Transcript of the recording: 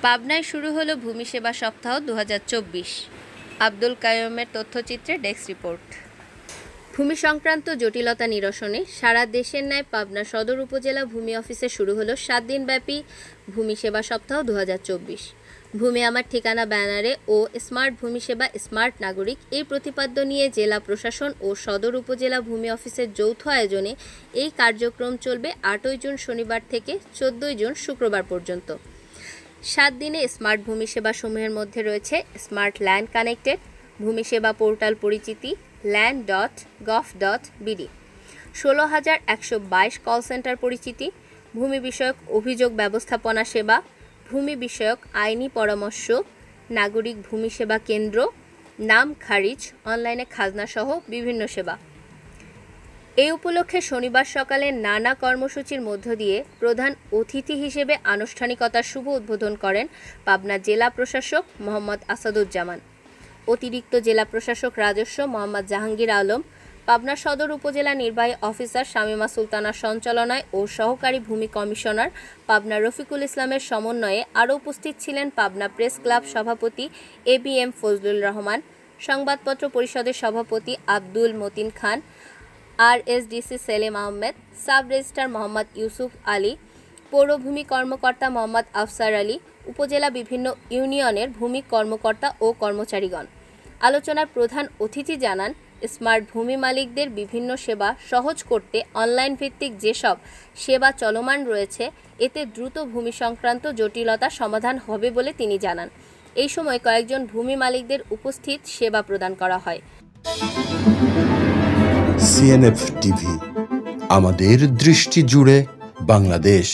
পাবনায় শুরু হলো ভূমি সেবা সপ্তাহ ২০২৪। আব্দুল কাইয়ুমের তথ্যচিত্রে ডেস্ক রিপোর্ট। ভূমি সংক্রান্ত জটিলতা নিরসনে সারা দেশের ন্যায় পাবনা সদর উপজেলা ভূমি অফিসে শুরু হলো ৭ দিনব্যাপী ভূমি সেবা সপ্তাহ ২০২৪। ভূমি আমার ঠিকানা ব্যানারে ও স্মার্ট ভূমি সেবা স্মার্ট নাগরিক এই প্রতিপাদ্য নিয়ে জেলা প্রশাসন ও সদর উপজেলা ভূমি অফিসের যৌথ আয়োজনে এই কার্যক্রম চলবে ৮ই জুন শনিবার থেকে ১৪ই জুন শুক্রবার পর্যন্ত। ৭ দিনে স্মার্ট ভূমি সেবা সমূহের মধ্যে রয়েছে স্মার্ট ল্যান্ড কানেক্টেড, ভূমি সেবা পোর্টাল পরিচিতি land.gov.bd, ১৬,১২২ কল সেন্টার পরিচিতি, ভূমি বিষয়ক অভিযোগ ব্যবস্থাপনা সেবা, ভূমি বিষয়ক আইনি পরামর্শ, নাগরিক ভূমি সেবা কেন্দ্র, নাম খারিজ, অনলাইনে খাজনা সহ বিভিন্ন সেবা। এই উপলক্ষে শনিবার সকালে নানা কর্মসূচির মধ্য দিয়ে প্রধান অতিথি হিসেবে আনুষ্ঠানিকতার শুভ উদ্বোধন করেন পাবনা জেলা প্রশাসক মোহাম্মদ আসাদুজ্জামান, অতিরিক্ত জেলা প্রশাসক রাজস্ব মোহাম্মদ জাহাঙ্গীর আলম, পাবনা সদর উপজেলা নির্বাহী অফিসার শামীমা সুলতানার সঞ্চালনায় ও সহকারী ভূমি কমিশনার পাবনা রফিকুল ইসলামের সমন্বয়ে আরও উপস্থিত ছিলেন পাবনা প্রেস ক্লাব সভাপতি ABM ফজলুর রহমান, সংবাদপত্র পরিষদের সভাপতি Abdul Matin Khan, RSDC Selim Ahmed, sub registrar Mohammad Yusuf Ali, পৌরভূমি কর্মকর্তা মোহাম্মদ আফসার আলী, উপজেলা বিভিন্ন ইউনিয়নের ভূমি কর্মকর্তা ও কর্মচারীগণ। আলোচনার প্রধান অতিথি জানান, স্মার্ট ভূমি মালিকদের বিভিন্ন সেবা সহজ করতে অনলাইন ভিত্তিক যেসব সেবা চলমান রয়েছে এতে দ্রুত ভূমি সংক্রান্ত জটিলতা সমাধান হবে বলে তিনি জানান। এই সময় কয়েকজন ভূমি মালিকদের উপস্থিত সেবা প্রদান করা হয়। CNF টিভি, আমাদের দৃষ্টি জুড়ে বাংলাদেশ।